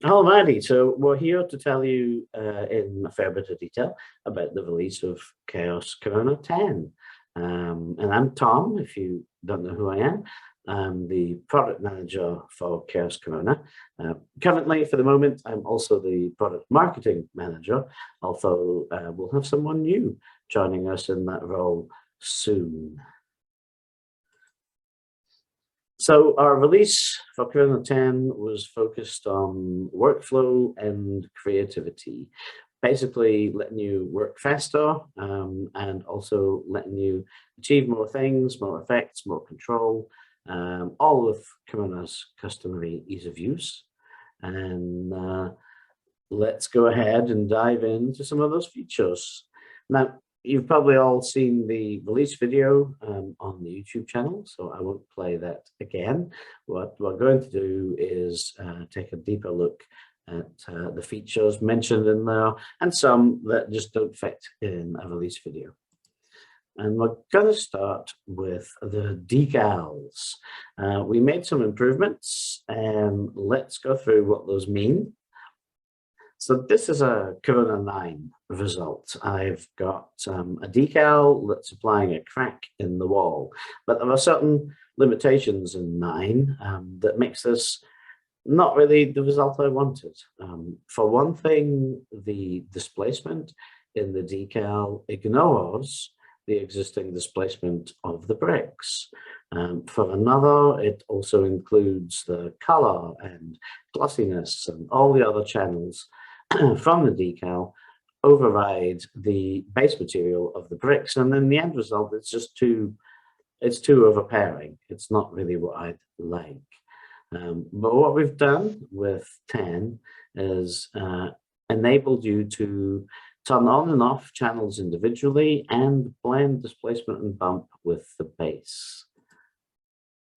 Alrighty, so we're here to tell you in a fair bit of detail about the release of Chaos Corona 10. And I'm Tom, if you don't know who I am. I'm the product manager for Chaos Corona. Currently, for the moment, I'm also the product marketing manager, although we'll have someone new joining us in that role soon. So our release for Corona 10 was focused on workflow and creativity, basically letting you work faster and also letting you achieve more things, more effects, more control, all with Corona's customary ease of use. And let's go ahead and dive into some of those features. Now, you've probably all seen the release video on the YouTube channel, so I won't play that again. What we're going to do is take a deeper look at the features mentioned in there and some that just don't fit in a release video. And we're going to start with the decals. We made some improvements, and let's go through what those mean. So this is a Corona 9 result. I've got a decal that's applying a crack in the wall, but there are certain limitations in 9 that makes this not really the result I wanted. For one thing, the displacement in the decal ignores the existing displacement of the bricks. For another, it also includes the color and glossiness and all the other channels from the decal override the base material of the bricks, and then the end result it's too overpowering. It's not really what I'd like. But what we've done with 10 is enabled you to turn on and off channels individually and blend displacement and bump with the base.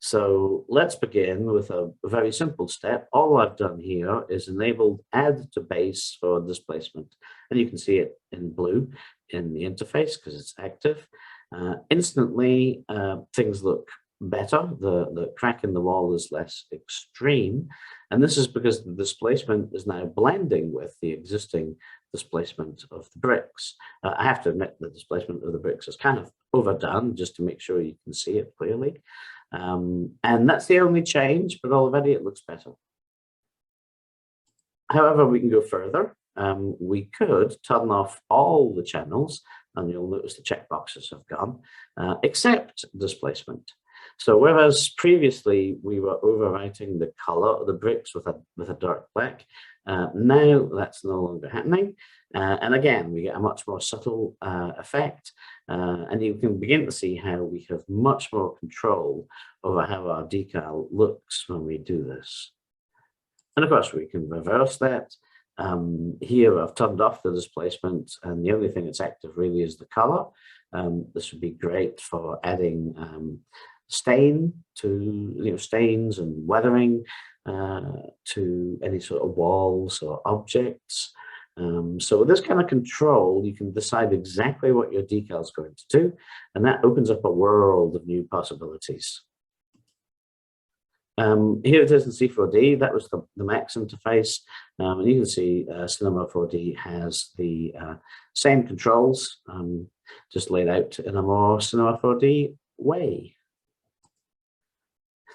So let's begin with a very simple step. All I've done here is enabled add to base for displacement. And you can see it in blue in the interface because it's active. Instantly, things look better. The crack in the wall is less extreme. And this is because the displacement is now blending with the existing displacement of the bricks. I have to admit the displacement of the bricks is kind of overdone just to make sure you can see it clearly. And that's the only change, but already it looks better. However, we can go further. We could turn off all the channels, and you'll notice the checkboxes have gone, except displacement. So whereas previously we were overwriting the color of the bricks with a dark black, now that's no longer happening. And again, we get a much more subtle effect, and you can begin to see how we have much more control over how our decal looks when we do this. And of course, we can reverse that. Here I've turned off the displacement, and the only thing that's active really is the color. This would be great for adding stain to stains and weathering to any sort of walls or objects. So with this kind of control, you can decide exactly what your decal is going to do, and that opens up a world of new possibilities. Here it is in C4D. That was the Max interface, and you can see Cinema 4D has the same controls, just laid out in a more Cinema 4D way.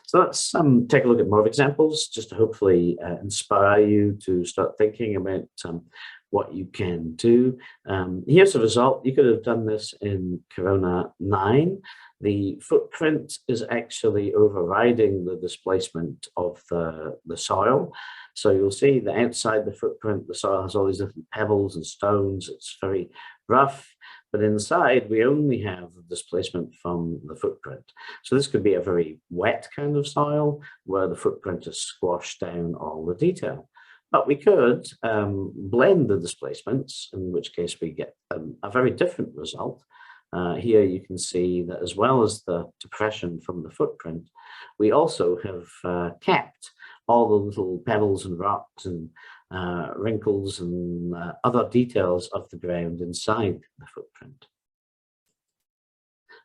So let's take a look at more examples, just to hopefully inspire you to start thinking about what you can do. Here's the result. You could have done this in Corona 9. The footprint is actually overriding the displacement of the soil. So you'll see that outside the footprint, the soil has all these different pebbles and stones. It's very rough. But inside, we only have the displacement from the footprint. So this could be a very wet kind of soil where the footprint has squashed down all the detail. But we could blend the displacements, in which case we get a very different result. Here you can see that as well as the depression from the footprint, we also have kept all the little pebbles and rocks and wrinkles and other details of the ground inside the footprint.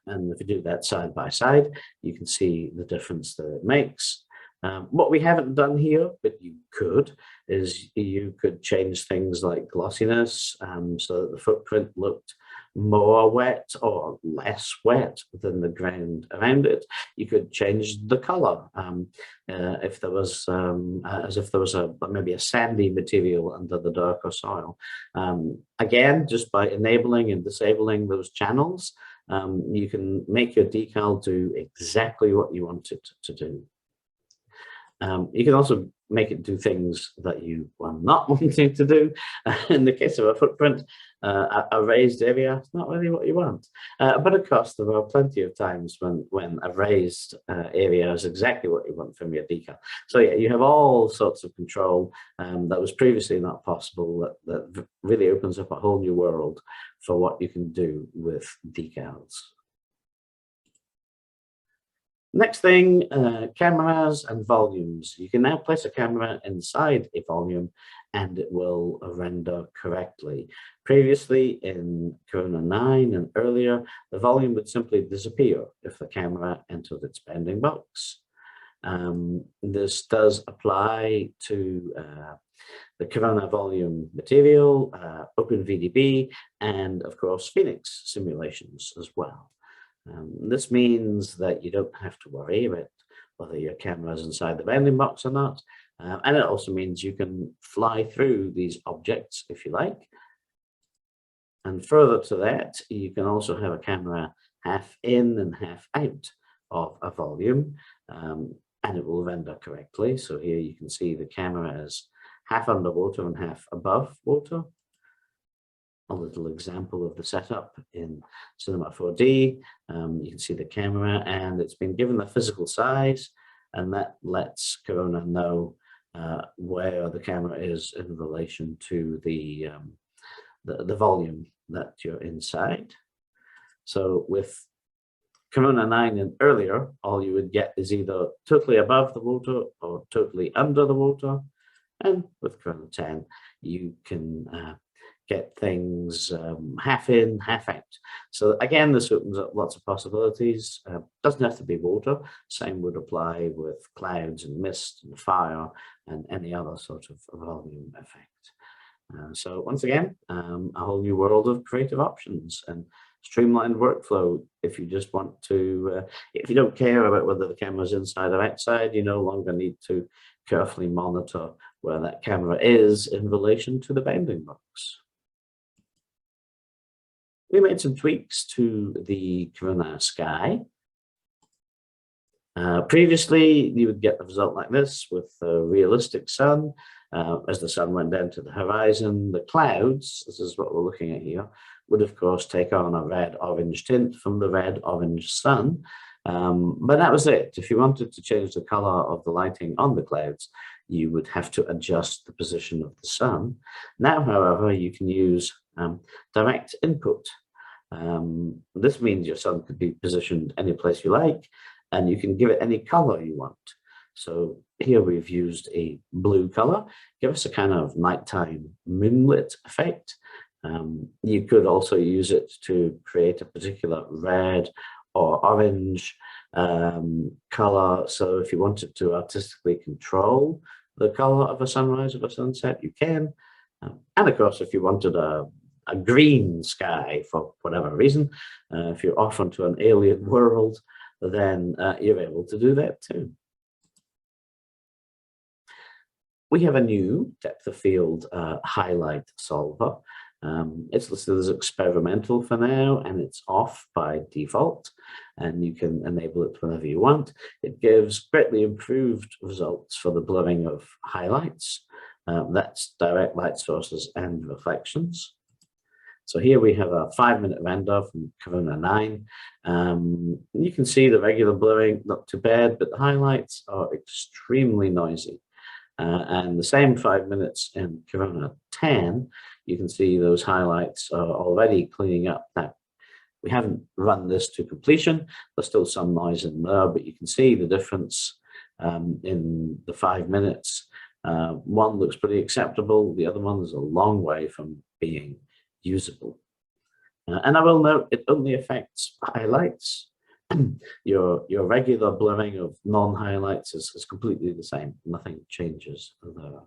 And if you do that side by side, you can see the difference that it makes. What we haven't done here, but you could, is you could change things like glossiness so that the footprint looked more wet or less wet than the ground around it. You could change the color if there was, as if there was maybe a sandy material under the darker soil. Again, just by enabling and disabling those channels, you can make your decal do exactly what you want it to do. You can also make it do things that you are not wanting to do. In the case of a footprint, a raised area is not really what you want. But of course, there are plenty of times when a raised area is exactly what you want from your decal. So yeah, you have all sorts of control that was previously not possible, that really opens up a whole new world for what you can do with decals. Next thing, cameras and volumes. You can now place a camera inside a volume and it will render correctly. Previously in Corona 9 and earlier, the volume would simply disappear if the camera entered its bounding box. This does apply to the Corona volume material, OpenVDB, and of course Phoenix simulations as well. This means that you don't have to worry about whether your camera is inside the bounding box or not. And it also means you can fly through these objects if you like. And further to that, you can also have a camera half in and half out of a volume, and it will render correctly. So here you can see the camera is half underwater and half above water. A little example of the setup in Cinema 4D. You can see the camera and it's been given the physical size, and that lets Corona know where the camera is in relation to the volume that you're inside. So with Corona 9 and earlier, all you would get is either totally above the water or totally under the water. And with Corona 10, you can get things half in, half out. So again, this opens up lots of possibilities. Doesn't have to be water. Same would apply with clouds and mist and fire and any other sort of volume effect. So once again, a whole new world of creative options and streamlined workflow. If you just want to, if you don't care about whether the camera's inside or outside, you no longer need to carefully monitor where that camera is in relation to the bounding box. We made some tweaks to the Corona sky. Previously, you would get a result like this with a realistic sun. As the sun went down to the horizon, the clouds, this is what we're looking at here, would of course take on a red-orange tint from the red-orange sun. But that was it. If you wanted to change the color of the lighting on the clouds, you would have to adjust the position of the sun. Now, however, you can use direct input. This means your sun could be positioned any place you like, and you can give it any color you want. So here we've used a blue color, give us a kind of nighttime moonlit effect. You could also use it to create a particular red or orange color. So if you wanted to artistically control the color of a sunrise or a sunset, you can. And of course, if you wanted a green sky for whatever reason, if you're off onto an alien world, then you're able to do that too. We have a new depth of field highlight solver. It's listed as experimental for now, and it's off by default, and you can enable it whenever you want. It gives greatly improved results for the blurring of highlights. That's direct light sources and reflections. So here we have a 5-minute render from Corona 9. You can see the regular blurring, not too bad, but the highlights are extremely noisy. And the same 5 minutes in Corona 10, you can see those highlights are already cleaning up. Now, we haven't run this to completion. There's still some noise in there, but you can see the difference in the 5 minutes. One looks pretty acceptable. The other one is a long way from being usable. And I will note it only affects highlights. your regular blurring of non-highlights is completely the same. Nothing changes there.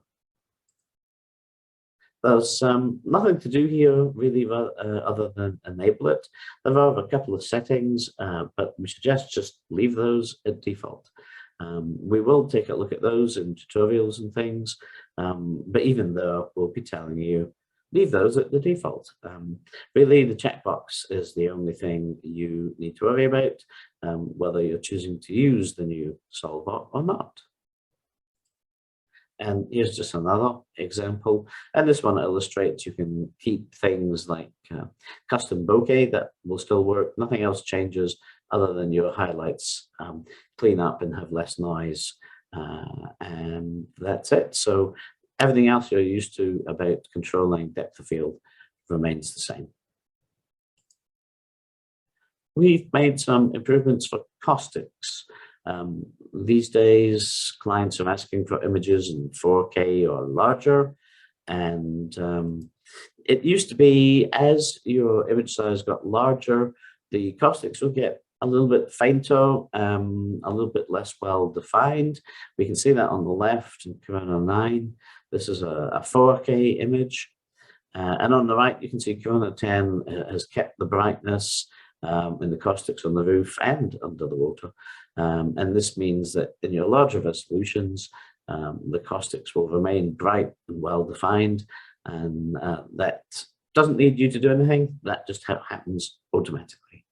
There's nothing to do here really other than enable it. There are a couple of settings, but we suggest just leave those at default. We will take a look at those in tutorials and things, but even though we'll be telling you, leave those at the default. Really, the checkbox is the only thing you need to worry about, whether you're choosing to use the new solver or not. And here's just another example. And this one illustrates you can keep things like custom bokeh that will still work. Nothing else changes other than your highlights clean up and have less noise. And that's it. So everything else you're used to about controlling depth of field remains the same. We've made some improvements for caustics. These days, clients are asking for images in 4K or larger, and it used to be as your image size got larger, the caustics would get a little bit fainter, a little bit less well defined. We can see that on the left in Corona 9. This is a 4K image. And on the right, you can see Corona 10 has kept the brightness in the caustics on the roof and under the water. And this means that in your larger resolutions, the caustics will remain bright and well defined. And that doesn't need you to do anything. That just happens automatically.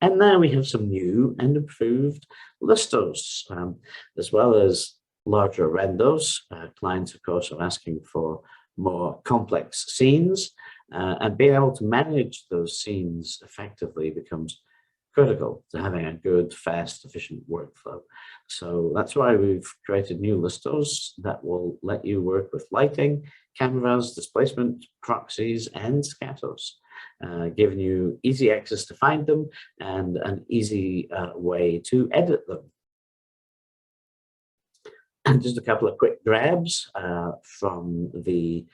And now we have some new and improved listers, as well as larger renders. Clients, of course, are asking for more complex scenes, and being able to manage those scenes effectively becomes critical to having a good, fast, efficient workflow. So that's why we've created new listers that will let you work with lighting, cameras, displacement, proxies, and scatters, giving you easy access to find them and an easy way to edit them. And just a couple of quick grabs from the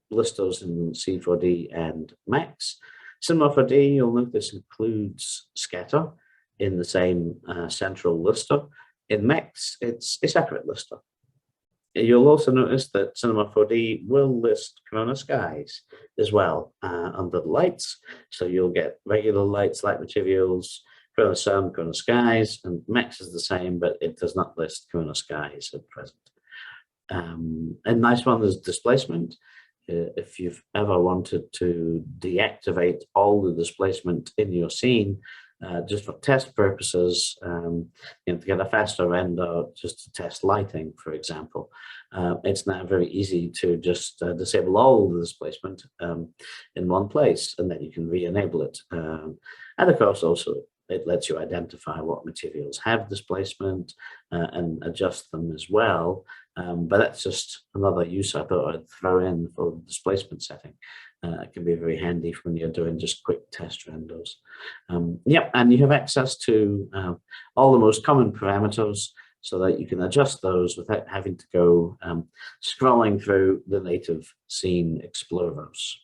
listers in C4D and Max. Cinema 4D, you'll note this includes scatter in the same central lister. In Max, it's a separate lister. You'll also notice that Cinema 4D will list Corona skies as well under the lights. So you'll get regular lights, light materials, Corona sun, Corona skies, and Max is the same, but it does not list Corona skies at present. A nice one is displacement. If you've ever wanted to deactivate all the displacement in your scene, just for test purposes, to get a faster render, just to test lighting, for example, it's now very easy to just disable all the displacement in one place, and then you can re-enable it. And of course, also, it lets you identify what materials have displacement and adjust them as well. But that's just another use I thought I'd throw in for the displacement setting. It can be very handy when you're doing just quick test renders. Yep, and you have access to all the most common parameters so that you can adjust those without having to go scrolling through the native scene explorers.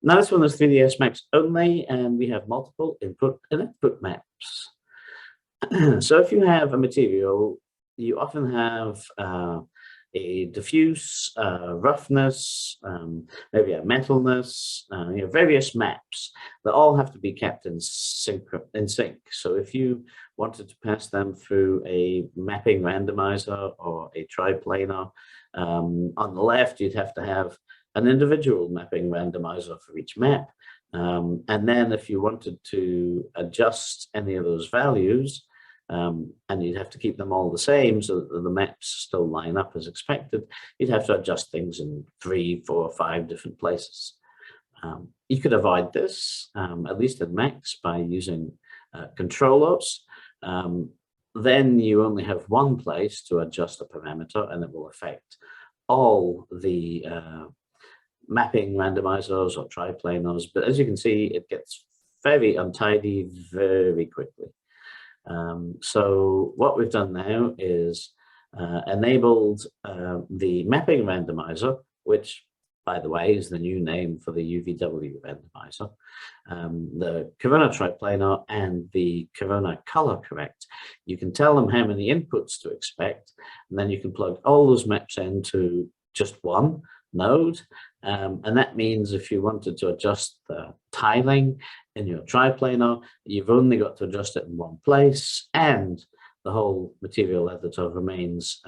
Now this one is 3ds Max only, and we have multiple input and output maps. So if you have a material, you often have a diffuse, roughness, maybe a metalness, various maps that all have to be kept in sync. So if you wanted to pass them through a mapping randomizer or a triplanar, on the left, you'd have to have an individual mapping randomizer for each map. And then if you wanted to adjust any of those values, and you'd have to keep them all the same so that the maps still line up as expected, you'd have to adjust things in 3, 4, 5 different places. You could avoid this, at least in Max, by using controllers. Then you only have one place to adjust a parameter, and it will affect all the mapping randomizers or triplanars. But as you can see, it gets very untidy very quickly. So what we've done now is enabled the mapping randomizer, which by the way, is the new name for the UVW randomizer. The Corona triplanar and the Corona color correct. You can tell them how many inputs to expect, and then you can plug all those maps into just one node. And that means if you wanted to adjust the tiling in your triplanar, you've only got to adjust it in one place, and the whole material editor remains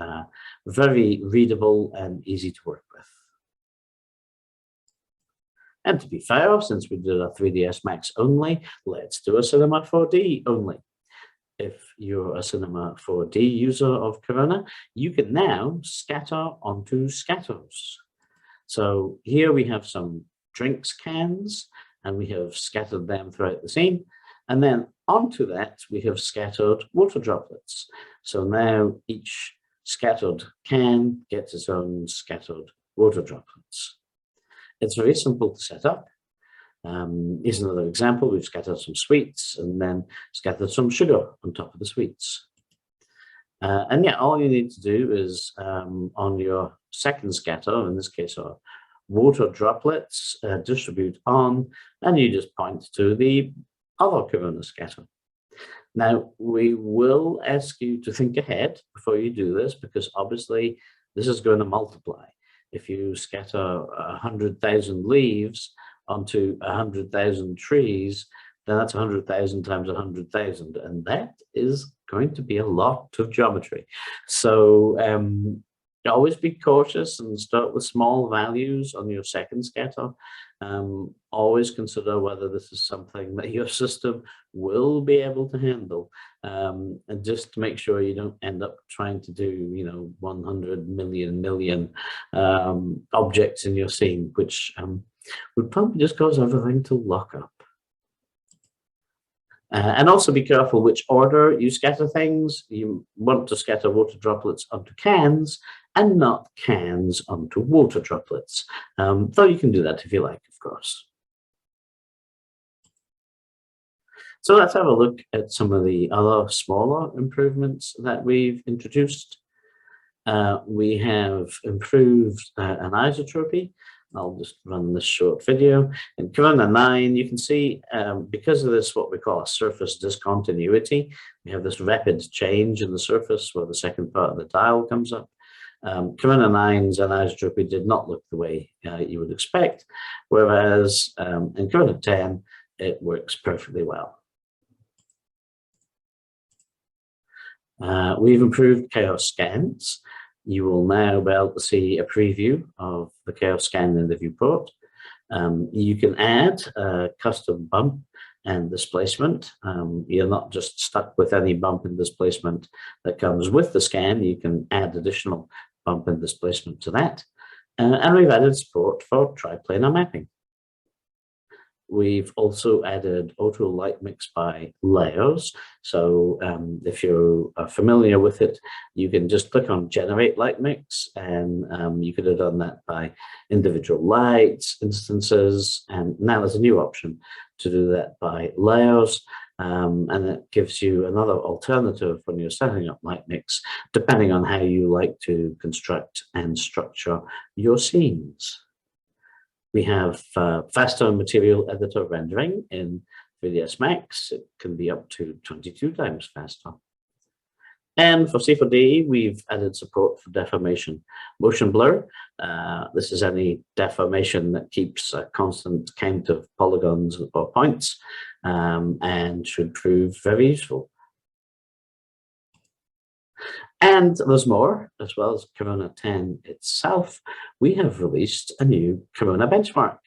very readable and easy to work with. And to be fair, since we did a 3ds Max only, let's do a Cinema 4D only. If you're a Cinema 4D user of Corona, you can now scatter onto scatters. So here we have some drinks cans, and we have scattered them throughout the scene. And then onto that, we have scattered water droplets. So now each scattered can gets its own scattered water droplets. It's very simple to set up. Here's another example. We've scattered some sweets and then scattered some sugar on top of the sweets. And yeah, all you need to do is on your second scatter, in this case our water droplets, distribute on, and you just point to the other Corona scatter. Now, we will ask you to think ahead before you do this, because obviously this is going to multiply. If you scatter 100,000 leaves onto 100,000 trees, then that's 100,000 times 100,000, and that is going to be a lot of geometry. So always be cautious and start with small values on your second scatter. Always consider whether this is something that your system will be able to handle, and just to make sure you don't end up trying to do 100 million objects in your scene, which would probably just cause everything to lock up. And also be careful which order you scatter things. You want to scatter water droplets onto cans and not cans onto water droplets, though you can do that if you like, of course. So let's have a look at some of the other smaller improvements that we've introduced. We have improved anisotropy. I'll just run this short video. In Corona 9, you can see, because of this, what we call a surface discontinuity, we have this rapid change in the surface where the second part of the dial comes up. Corona 9's anisotropy did not look the way you would expect, whereas in Corona 10, it works perfectly well. We've improved chaos scans. You will now be able to see a preview of the chaos scan in the viewport. You can add a custom bump and displacement. You're not just stuck with any bump and displacement that comes with the scan. You can add additional bump and displacement to that. And we've added support for triplanar mapping. We've also added auto light mix by layers. So if you are familiar with it, you can just click on generate light mix, and you could have done that by individual lights, instances, and now there's a new option to do that by layers. And it gives you another alternative when you're setting up light mix, depending on how you like to construct and structure your scenes. We have faster material editor rendering in 3ds Max. It can be up to 22 times faster. And for C4D, we've added support for deformation motion blur. This is any deformation that keeps a constant count of polygons or points, and should prove very useful. And there's more, as well as Corona 10 itself. We have released a new Corona benchmark.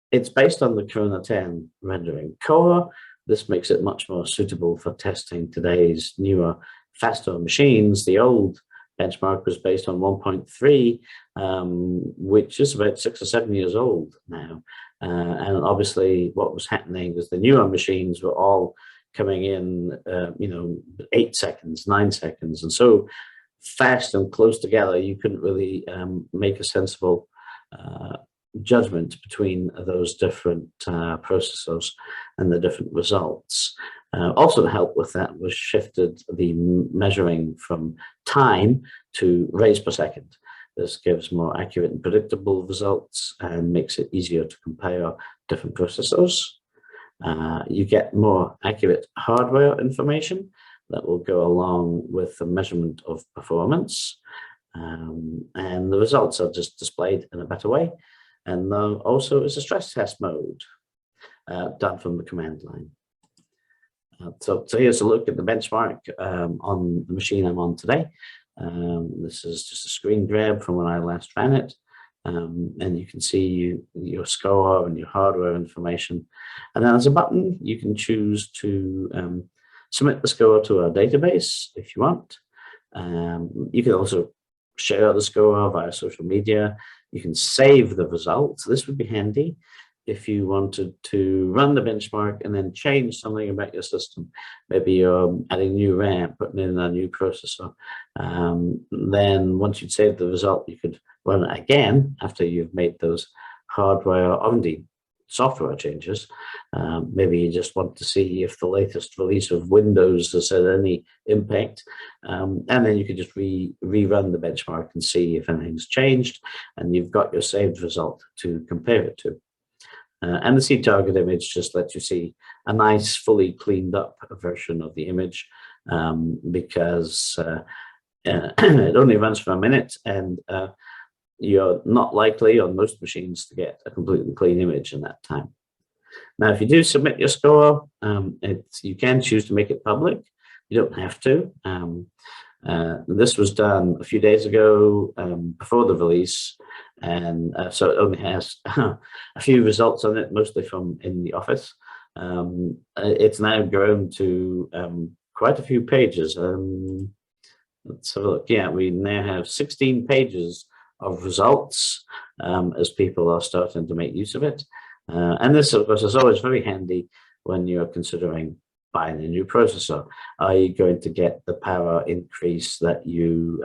It's based on the Corona 10 rendering core. This makes it much more suitable for testing today's newer, faster machines. The old benchmark was based on 1.3, which is about 6 or 7 years old now. And obviously what was happening is the newer machines were all coming in, 8 seconds, 9 seconds, and so fast and close together, you couldn't really make a sensible judgment between those different processors and the different results. Also to help with that was shifted the measuring from time to rays per second. This gives more accurate and predictable results and makes it easier to compare different processors. You get more accurate hardware information that will go along with the measurement of performance. And the results are just displayed in a better way. And also it's a stress test mode done from the command line. So here's a look at the benchmark on the machine I'm on today. This is just a screen grab from when I last ran it. And you can see your score and your hardware information. And then there's a button. You can choose to submit the score to our database if you want. You can also share the score via social media. You can save the results. This would be handy if you wanted to run the benchmark and then change something about your system. Maybe you're adding new RAM, putting in a new processor. Then once you'd saved the result, you could run it again after you've made those hardware or indeed software changes. Maybe you just want to see if the latest release of Windows has had any impact. And then you could just rerun the benchmark and see if anything's changed, and you've got your saved result to compare it to. And the seed target image just lets you see a nice, fully cleaned up version of the image because it only runs for a minute, and you're not likely on most machines to get a completely clean image in that time. Now, if you do submit your score, you can choose to make it public. You don't have to. This was done a few days ago before the release, and so it only has a few results on it, mostly from in the office. It's now grown to quite a few pages. Let's have a look. Yeah, we now have 16 pages of results as people are starting to make use of it. And this, of course, is always very handy when you're considering buying a new processor. Are you going to get the power increase that you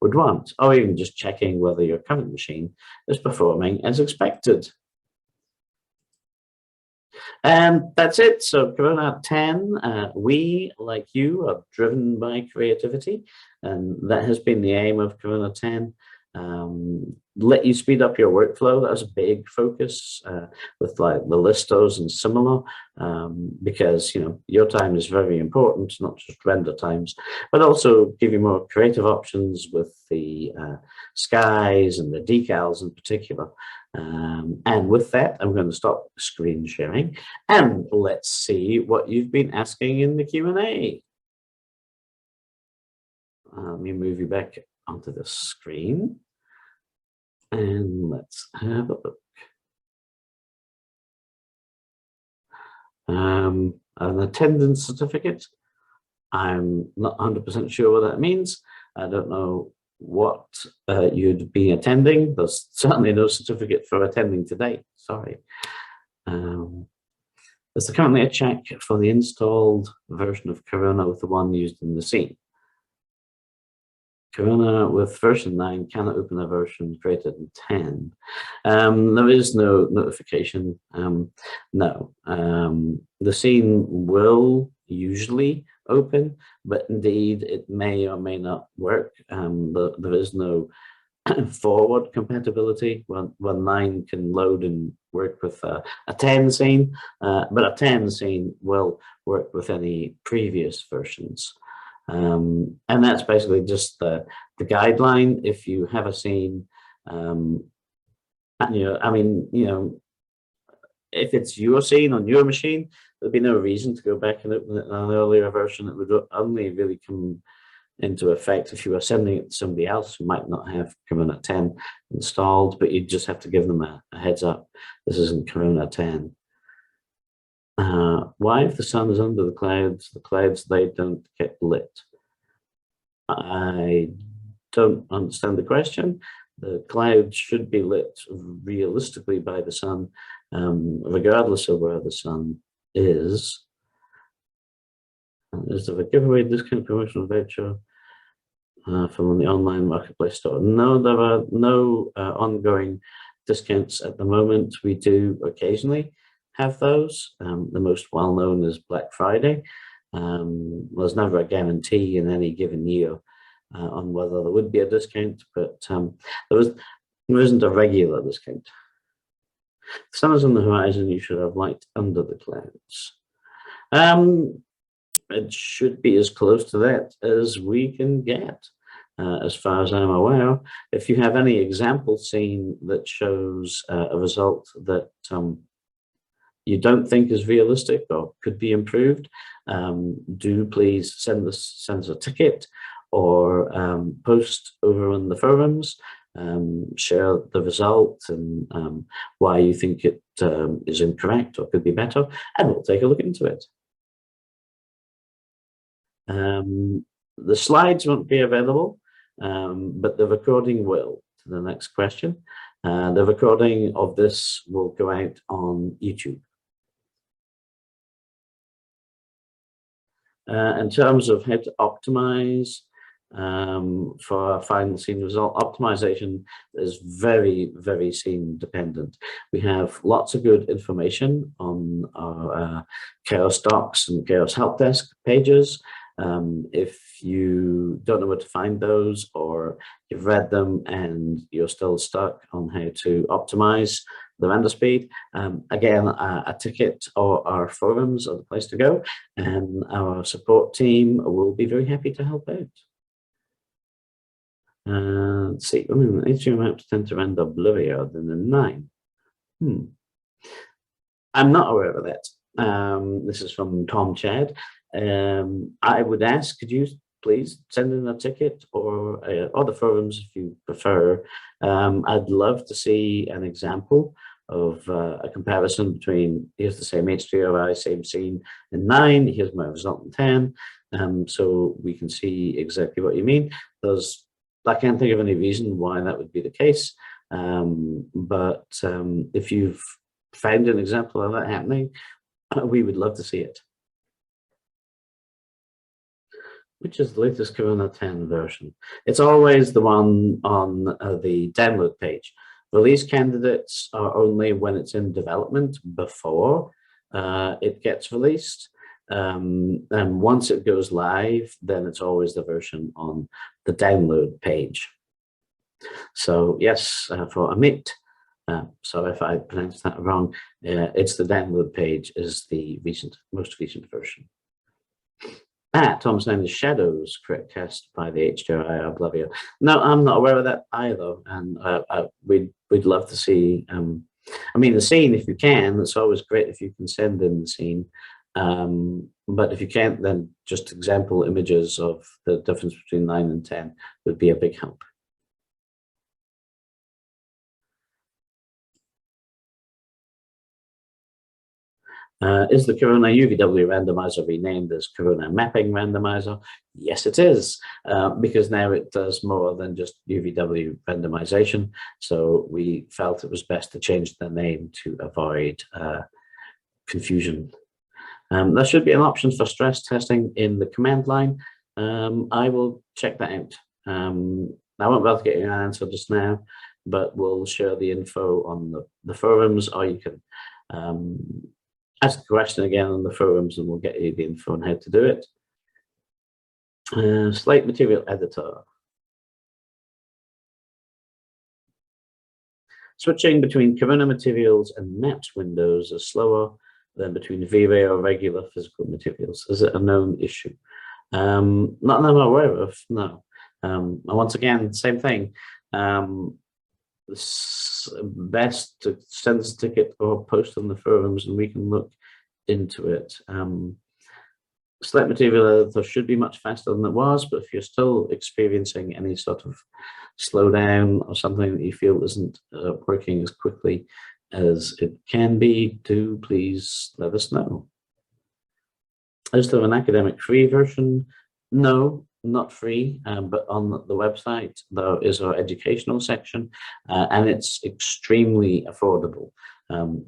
would want? Or even just checking whether your current machine is performing as expected. And that's it. So Corona 10, we, like you, are driven by creativity. And that has been the aim of Corona 10. Let you speed up your workflow. That was a big focus with like the listos and similar, because your time is very important, not just render times, but also give you more creative options with the skies and the decals in particular. And with that, I'm going to stop screen sharing and let's see what you've been asking in the Q&A. Let me move you back onto the screen. And let's have a look. An attendance certificate. I'm not 100% sure what that means. I don't know what you'd be attending. There's certainly no certificate for attending today. Sorry. There's currently a check for the installed version of Corona with the one used in the scene. Corona with version 9 cannot open a version greater than 10. There is no notification. No. The scene will usually open, but indeed it may or may not work. There is no forward compatibility. When 9 can load and work with a 10 scene, but a 10 scene will work with any previous versions. And that's basically just the guideline. If you have a scene, and if it's your scene on your machine, there'd be no reason to go back and open it in an earlier version. It would only really come into effect if you were sending it to somebody else who might not have Corona 10 installed, but you just have to give them a heads up. This isn't Corona 10. Why, if the sun is under the clouds, they don't get lit? I don't understand the question. The clouds should be lit realistically by the sun, regardless of where the sun is. Is there a giveaway discount promotional voucher from the online marketplace store? No, there are no ongoing discounts at the moment. We do occasionally have those. The most well-known is Black Friday. There's never a guarantee in any given year on whether there would be a discount, but there isn't a regular discount. The sun is on the horizon, you should have light under the clouds. It should be as close to that as we can get, as far as I'm aware. If you have any example scene that shows a result that you don't think is realistic or could be improved, do please send us a ticket or post over on the forums, share the result and why you think it is incorrect or could be better, and we'll take a look into it. The slides won't be available, but the recording will. To the next question. The recording of this will go out on YouTube. In terms of how to optimize for our final scene result, optimization is very, very scene dependent. We have lots of good information on our Chaos Docs and Chaos Help Desk pages. If you don't know where to find those, or you've read them and you're still stuck on how to optimize the render speed, again, a ticket or our forums are the place to go, and our support team will be very happy to help out. Let's see, HDRI maps tend to render blurrier than the 9. I'm not aware of that. This is from Tom Chad. I would ask, could you please send in a ticket or the forums if you prefer. I'd love to see an example of a comparison between, here's the same HDRI, same scene in 9, here's my result in 10, so we can see exactly what you mean. I can't think of any reason why that would be the case, but if you've found an example of that happening, we would love to see it. Which is the latest Corona 10 version? It's always the one on the download page. Release candidates are only when it's in development before it gets released. And once it goes live, then it's always the version on the download page. So yes, for Amit, sorry if I pronounced that wrong, it's the download page is the most recent version. Tom saying the shadows correct cast by the HDRI are blurrier. No, I'm not aware of that either, and we'd love to see. I mean, the scene, if you can, it's always great if you can send in the scene. But if you can't, then just example images of the difference between 9 and 10 would be a big help. Is the Corona UVW randomizer renamed as Corona Mapping Randomizer? Yes, it is, because now it does more than just UVW randomization. So we felt it was best to change the name to avoid confusion. There should be an option for stress testing in the command line. I will check that out. I won't be able to get you an answer just now, but we'll share the info on the forums, or you can ask the question again on the forums and we'll get you the info on how to do it. Slate material editor. Switching between Corona materials and maps windows is slower than between V-Ray or regular physical materials. Is it a known issue? Not that I'm aware of, no. And once again, same thing. It's best to send us a ticket or post on the forums and we can look into it. Select material editor should be much faster than it was, but if you're still experiencing any sort of slowdown or something that you feel isn't working as quickly as it can be, do please let us know. Is there an academic free version? No, not free, but on the website there is our educational section, and it's extremely affordable.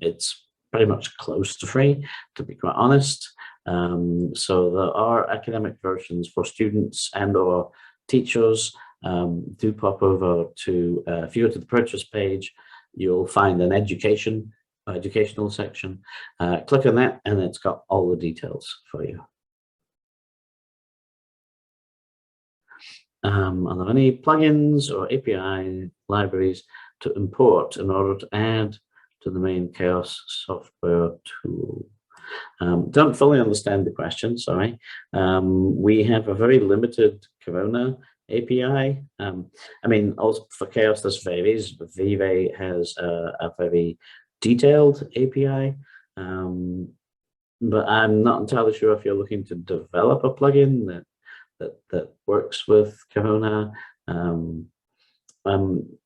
It's pretty much close to free, to be quite honest. So there are academic versions for students and or teachers. Do pop over to, if you go to the purchase page, you'll find an educational section. Click on that and it's got all the details for you. Are there any plugins or API libraries to import in order to add to the main Chaos software tool? Don't fully understand the question, sorry. We have a very limited Corona API. I mean, also for Chaos, this varies. Vive has a very detailed API, but I'm not entirely sure if you're looking to develop a plugin that works with Corona.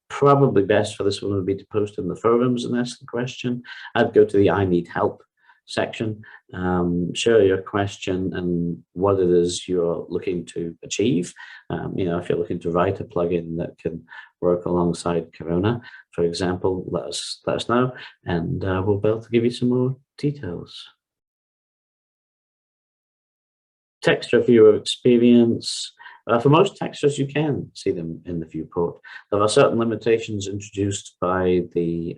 Probably best for this one would be to post in the forums and ask the question. I'd go to the I need help section, share your question and what it is you're looking to achieve. You know, if you're looking to write a plugin that can work alongside Corona, for example, let us know, and we'll be able to give you some more details. Texture viewer experience. For most textures, you can see them in the viewport. There are certain limitations introduced by the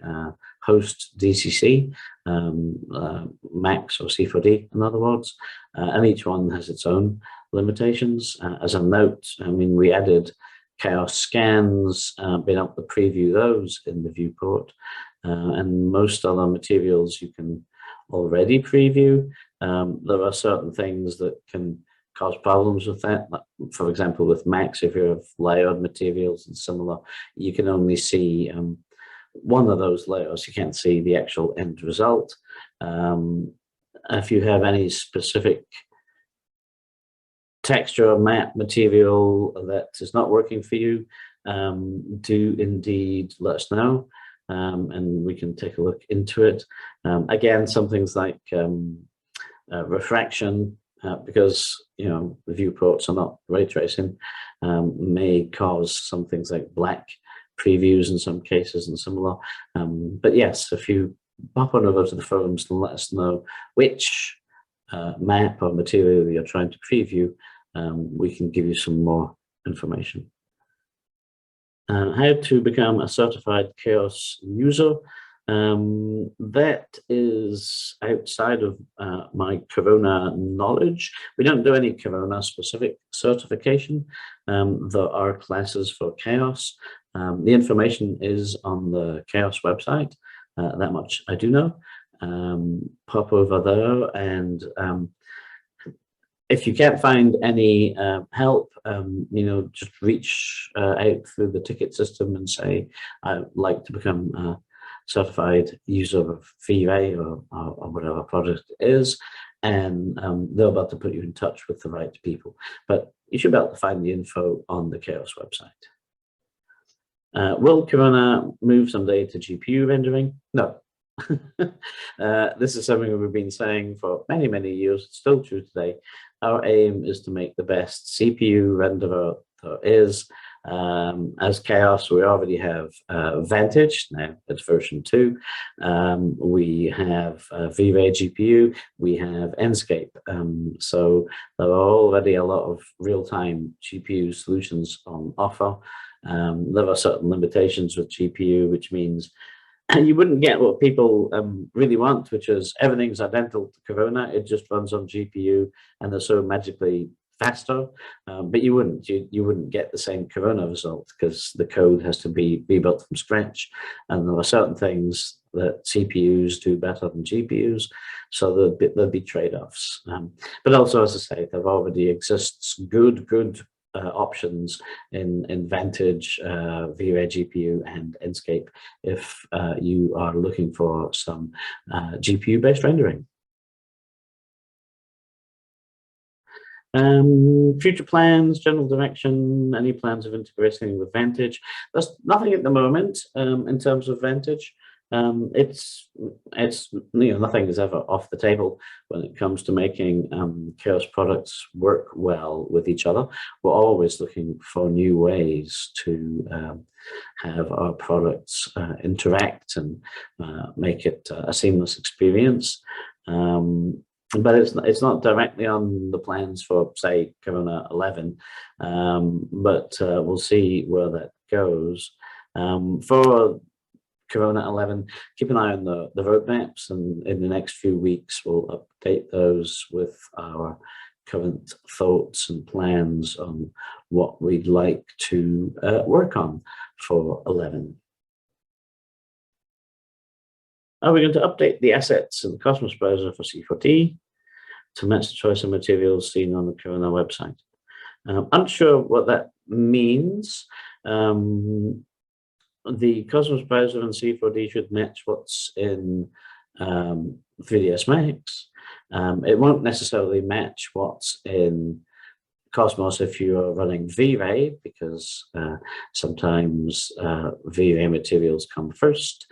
host DCC, Max or C4D, in other words, and each one has its own limitations. As a note, I mean, we added Chaos scans, being able to preview those in the viewport, and most other materials you can already preview. There are certain things that can cause problems with that. For example, with Max, if you have layered materials and similar, you can only see one of those layers. You can't see the actual end result. If you have any specific texture or map material that is not working for you, do indeed let us know, and we can take a look into it. Again, some things like refraction, because you know the viewports are not ray tracing, may cause some things like black previews in some cases and similar. But yes, if you pop on over to the forums and let us know which map or material you're trying to preview, we can give you some more information. How to become a certified Chaos user. That is outside of my Corona knowledge. We don't do any Corona specific certification. There are classes for Chaos. The information is on the Chaos website. That much I do know. Pop over there, and if you can't find any help, you know, just reach out through the ticket system and say, I'd like to become a certified user of Vive or whatever product it is, and they're about to put you in touch with the right people. But you should be able to find the info on the Chaos website. Will Corona move someday to GPU rendering? No. This is something we've been saying for many, many years. It's still true today. Our aim is to make the best CPU renderer there is. As Chaos, we already have Vantage, now it's version 2. We have Vive GPU, we have Enscape. So there are already a lot of real-time GPU solutions on offer. There are certain limitations with GPU, which means you wouldn't get what people really want, which is everything's identical to Corona. It just runs on GPU and they're so magically faster, but you wouldn't get the same Corona result because the code has to be rebuilt from scratch, and there are certain things that CPUs do better than GPUs, so there'd be trade-offs. But also, as I say, there already exists good options in Vantage, Vive GPU, and Enscape if you are looking for some GPU-based rendering. Future plans, general direction, any plans of integrating with Vantage? There's nothing at the moment in terms of Vantage. It's you know, nothing is ever off the table when it comes to making Chaos products work well with each other. We're always looking for new ways to have our products interact and make it a seamless experience. But it's not directly on the plans for, say, Corona 11, but we'll see where that goes. For Corona 11, keep an eye on the roadmaps, and in the next few weeks we'll update those with our current thoughts and plans on what we'd like to work on for 11. We're going to update the assets in the Cosmos browser for C4D to match the choice of materials seen on the Corona website. I'm unsure what that means. The Cosmos browser and C4D should match what's in 3ds Max. It won't necessarily match what's in Cosmos if you are running V-Ray, because sometimes V-Ray materials come first.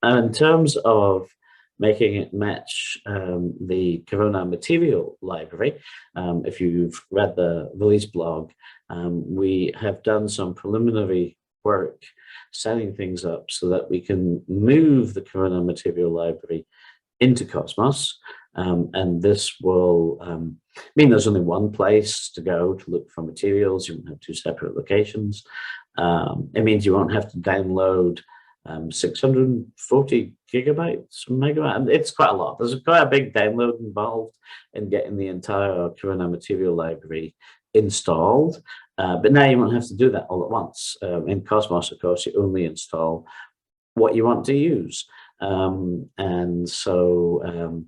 And in terms of making it match the Corona material library, if you've read the release blog, we have done some preliminary work setting things up so that we can move the Corona material library into Cosmos. And this will mean there's only one place to go to look for materials. You won't have two separate locations. It means you won't have to download 640 gigabytes, megabyte. It's quite a lot. There's quite a big download involved in getting the entire Corona material library installed. But now you won't have to do that all at once. In Cosmos, of course, you only install what you want to use. And so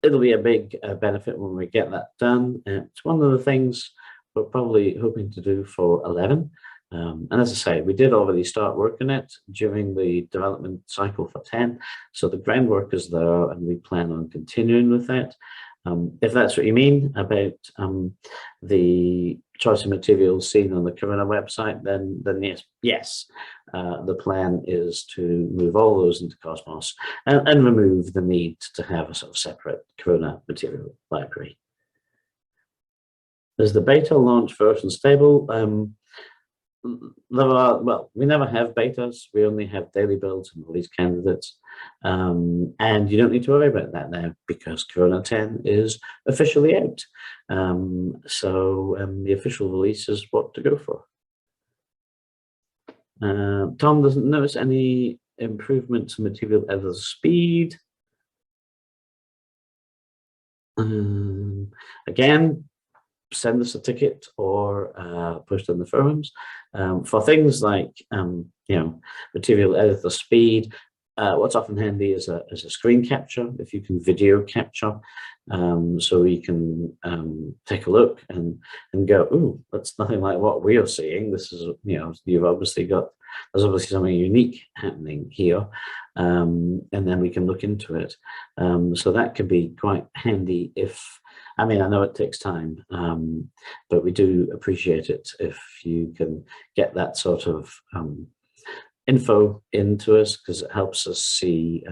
it'll be a big benefit when we get that done. It's one of the things we're probably hoping to do for 11. And as I say, we did already start working it during the development cycle for 10. So the groundwork is there and we plan on continuing with that. If that's what you mean about the choice of materials seen on the Corona website, then yes, the plan is to move all those into Cosmos and remove the need to have a sort of separate Corona material library. Is the beta launch version stable? We never have betas. We only have daily builds and release candidates. And you don't need to worry about that now because Corona 10 is officially out. So the official release is what to go for. Tom doesn't notice any improvements in material editor speed. Again, send us a ticket or post on the forums. For things like material editor speed, what's often handy is a screen capture, if you can video capture, so you can take a look and go, ooh, that's nothing like what we are seeing. This is, there's obviously something unique happening here, and then we can look into it. So that can be quite handy I know it takes time, but we do appreciate it if you can get that sort of info into us, because it helps us see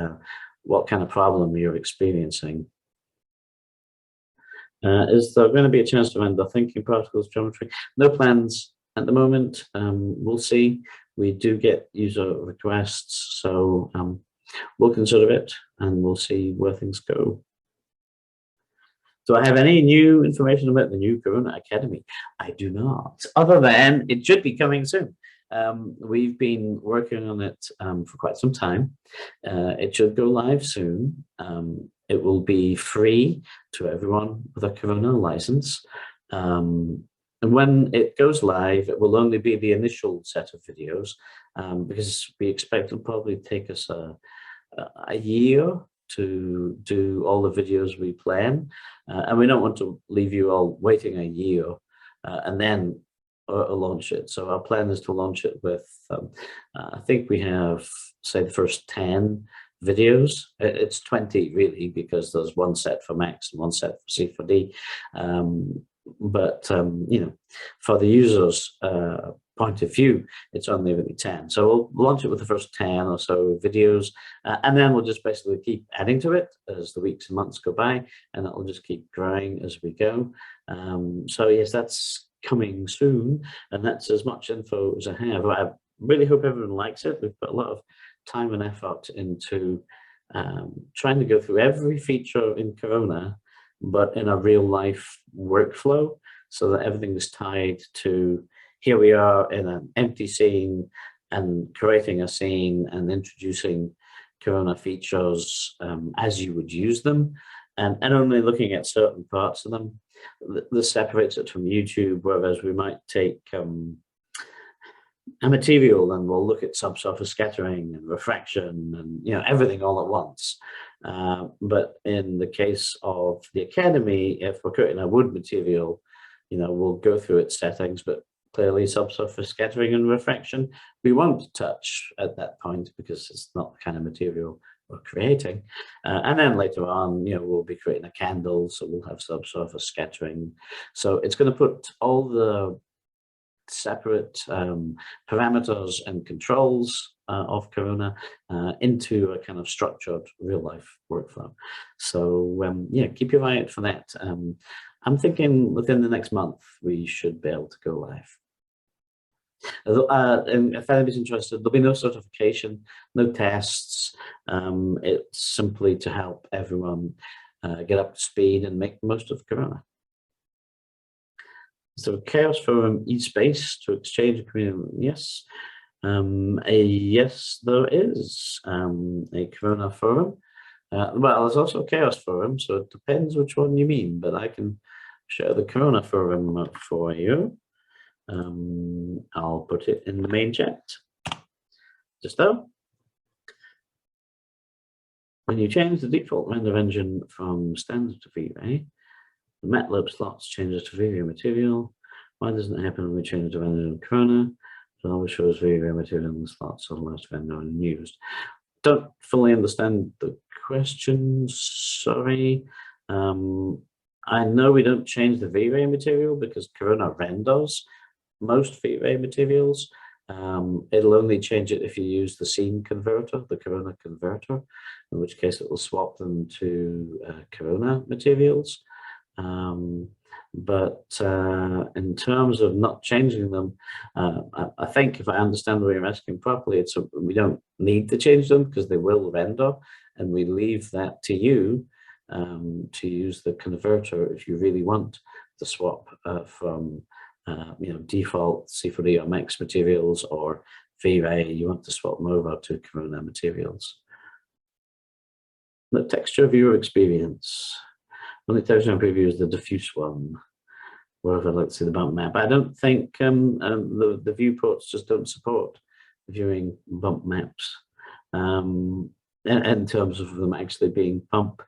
what kind of problem you're experiencing. Is there going to be a chance to render thinking particles geometry? No plans at the moment. We'll see. We do get user requests, so we'll consider it and we'll see where things go. Do I have any new information about the new Corona Academy? I do not, other than it should be coming soon. We've been working on it for quite some time. It should go live soon. It will be free to everyone with a Corona license. And when it goes live, it will only be the initial set of videos, because we expect it'll probably take us a year to do all the videos we plan. And we don't want to leave you all waiting a year and then launch it. So our plan is to launch it with, I think we have, say, the first 10 videos. It's 20 really, because there's one set for Max and one set for C4D. But for the user's point of view, it's only really 10. So we'll launch it with the first 10 or so videos, and then we'll just basically keep adding to it as the weeks and months go by, and it'll just keep growing as we go. So yes, that's coming soon, and that's as much info as I have. I really hope everyone likes it. We've put a lot of time and effort into trying to go through every feature in Corona, but in a real life workflow, so that everything is tied to, here we are in an empty scene and creating a scene and introducing Corona features as you would use them. and only looking at certain parts of them. This separates it from YouTube, whereas we might take a material and we'll look at subsurface scattering and refraction and everything all at once. But in the case of the Academy, if we're creating a wood material, we'll go through its settings, but clearly subsurface scattering and refraction we won't touch at that point because it's not the kind of material we're creating. And then later on, we'll be creating a candle, so we'll have subsurface scattering. So it's going to put all the separate parameters and controls of Corona into a kind of structured real-life workflow. So yeah, keep your eye out for that. I'm thinking within the next month we should be able to go live. And if anybody's interested, there'll be no certification, no tests. It's simply to help everyone get up to speed and make the most of Corona. So Chaos Forum eSpace to exchange a community. Yes. Yes, there is a Corona forum. Well, there's also a Chaos Forum, so it depends which one you mean, but I can share the Corona forum for you. I'll put it in the main chat. Just now. When you change the default render engine from standard to V-Ray, the MATLAB slots changes to V-Ray material. Why doesn't it happen when we change the render in Corona? It always shows V-Ray material in the slots, otherwise render unused. Don't fully understand the question, sorry. I know we don't change the V-Ray material because Corona renders most V-Ray materials. It'll only change it if you use the scene converter, the Corona converter, in which case it will swap them to Corona materials. But in terms of not changing them, I think if I understand what you're asking properly, we don't need to change them because they will render, and we leave that to you to use the converter if you really want to swap from default C4D or Max materials or V-Ray. You want to swap them over to Corona materials. The texture viewer experience. Only texture preview is the diffuse one. Wherever I'd like to see the bump map. I don't think the viewports just don't support viewing bump maps in terms of them actually being bump.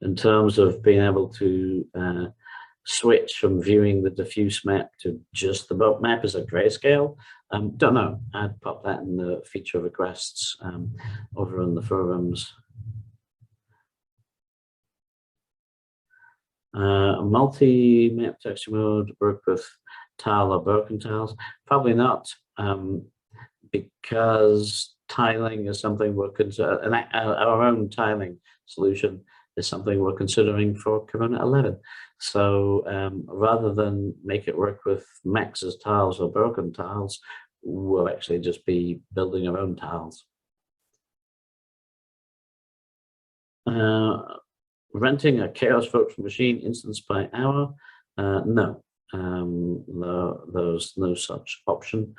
In terms of being able to switch from viewing the diffuse map to just the bump map as a grayscale, don't know. I'd pop that in the feature requests over on the forums. Multi-map texture mode, work with tile or broken tiles? Probably not, because tiling is something we're considering, and our own tiling solution is something we're considering for Corona 11. So rather than make it work with Max's tiles or broken tiles, we'll actually just be building our own tiles. Renting a Chaos virtual machine instance by hour? No, there's no such option.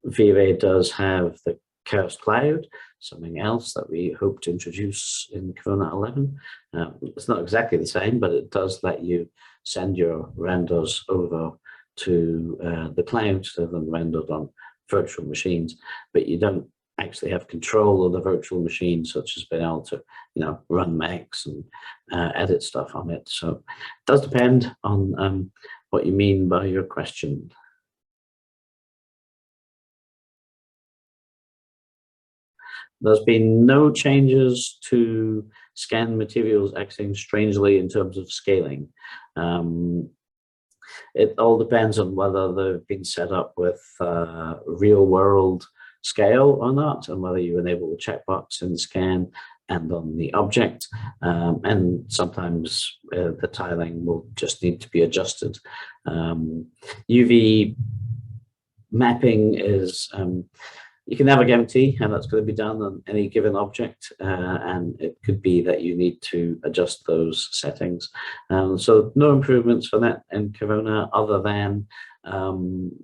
V-Ray does have the Chaos Cloud, something else that we hope to introduce in Corona 11. It's not exactly the same, but it does let you send your renders over to the cloud to have them rendered on virtual machines, but you don't actually have control of the virtual machine, such as being able to, run Max and edit stuff on it. So it does depend on what you mean by your question. There's been no changes to scan materials acting strangely in terms of scaling. It all depends on whether they've been set up with real world scale or not, and whether you enable the checkbox in the scan and on the object. And sometimes the tiling will just need to be adjusted. UV mapping is, you can never guarantee how that's going to be done on any given object, and it could be that you need to adjust those settings. So no improvements for that in Corona, other than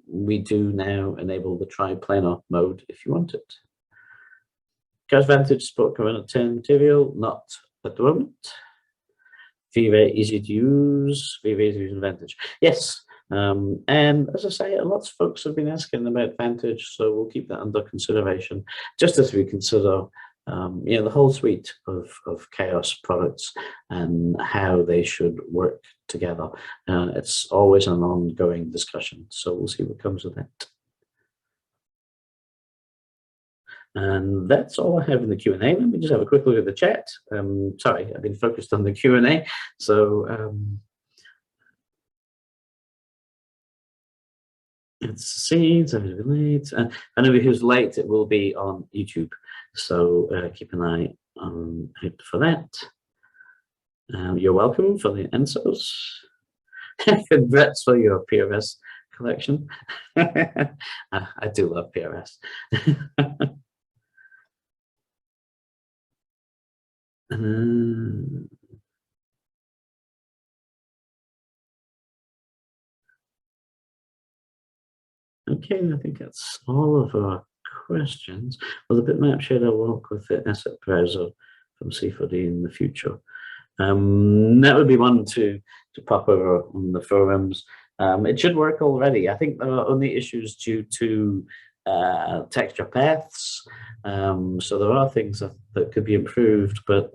we do now enable the triplanar mode if you want it. Chaos Vantage support Corona 10 material, not at the moment. Very easy to use, very easy to use in Vantage. Yes, and as I say, lots of folks have been asking about Vantage, so we'll keep that under consideration, just as we consider the whole suite of Chaos products and how they should work together. It's always an ongoing discussion, so we'll see what comes of that. And that's all I have in the Q&A. Let me just have a quick look at the chat. Sorry, I've been focused on the Q&A. So let's see, somebody's late. Anybody who's late, it will be on YouTube. So keep an eye out for that. You're welcome for the answers. Congrats for your PRS collection. I do love PRS. Okay, I think that's all of our questions. Well, the bitmap shared our work with the asset browser from C4D in the future. That would be one to pop over on the forums. It should work already. I think there are only issues due to texture paths. So there are things that could be improved, but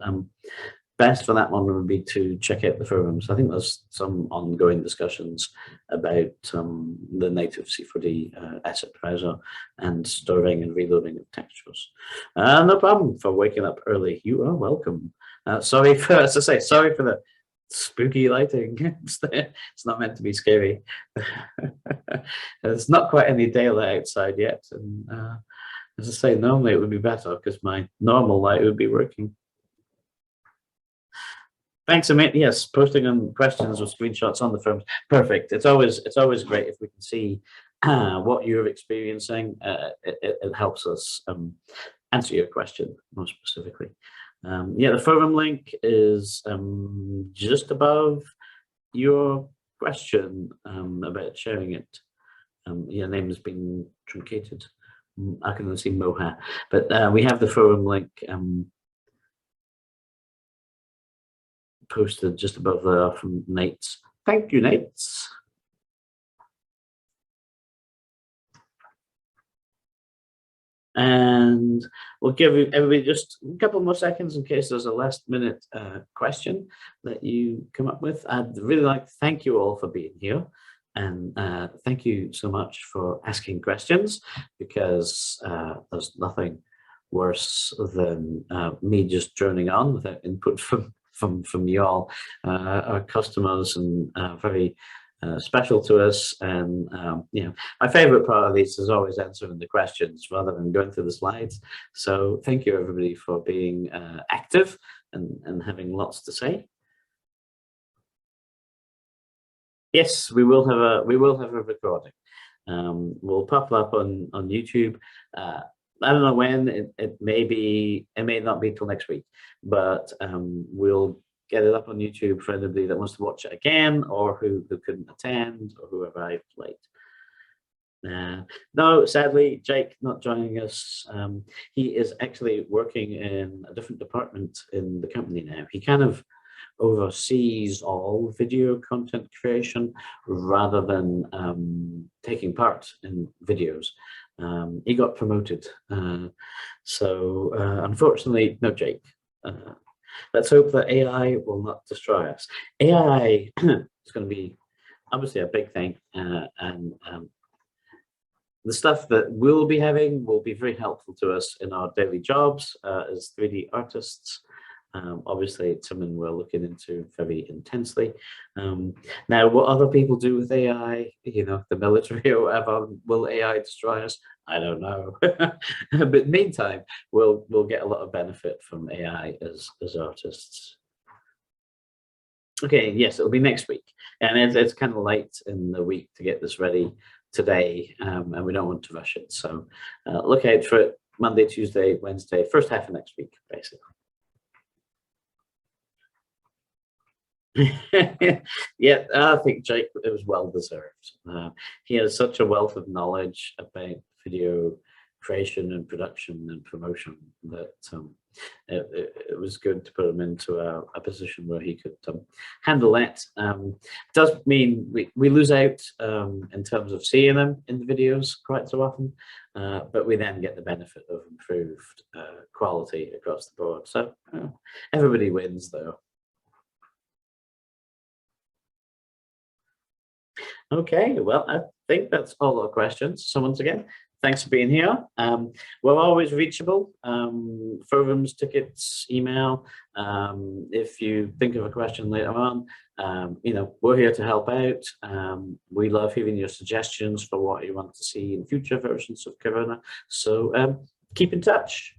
best for that one would be to check out the forums. I think there's some ongoing discussions about the native C4D asset browser and storing and reloading of textures. No problem for waking up early. You are welcome. Sorry for, as I say, sorry for the spooky lighting. It's not meant to be scary. There's not quite any daylight outside yet. And as I say, normally it would be better because my normal light would be working. Thanks, Amit. Yes, posting on questions or screenshots on the forums. Perfect. It's always great if we can see what you're experiencing. It helps us answer your question more specifically. Yeah, the forum link is just above your question about sharing it. Your name has been truncated. I can only see Moha, but we have the forum link posted just above there from Nate's. Thank you, Nate's. And we'll give everybody just a couple more seconds in case there's a last minute question that you come up with. I'd really like to thank you all for being here. And thank you so much for asking questions, because there's nothing worse than me just droning on without input from you all. Our customers and very special to us, and my favorite part of these is always answering the questions rather than going through the slides. So thank you everybody for being active and having lots to say. Yes, we will have a recording. We'll pop it up on YouTube. I don't know when. It may not be till next week, but we'll get it up on YouTube for anybody that wants to watch it again, or who couldn't attend, or who arrived late. No, sadly, Jake not joining us. He is actually working in a different department in the company now. He kind of oversees all video content creation rather than taking part in videos. He got promoted. So unfortunately, no Jake. Let's hope that AI will not destroy us. AI is going to be obviously a big thing, and the stuff that we'll be having will be very helpful to us in our daily jobs as 3D artists. Obviously, it's something we're looking into very intensely. Now, what other people do with AI, the military or whatever, will AI destroy us? I don't know. But meantime, we'll get a lot of benefit from AI as artists. Okay, yes, it'll be next week. And it's kind of late in the week to get this ready today, and we don't want to rush it. So look out for it Monday, Tuesday, Wednesday, first half of next week, basically. Yeah, I think Jake, it was well deserved. He has such a wealth of knowledge about video creation and production and promotion that it was good to put him into a position where he could handle that. Does mean we lose out in terms of seeing him in the videos quite so often, but we then get the benefit of improved quality across the board. So everybody wins though. Okay, well, I think that's all our questions. So once again, thanks for being here. We're always reachable. Forums, tickets, email. If you think of a question later on, you know, we're here to help out. We love hearing your suggestions for what you want to see in future versions of Corona. So keep in touch.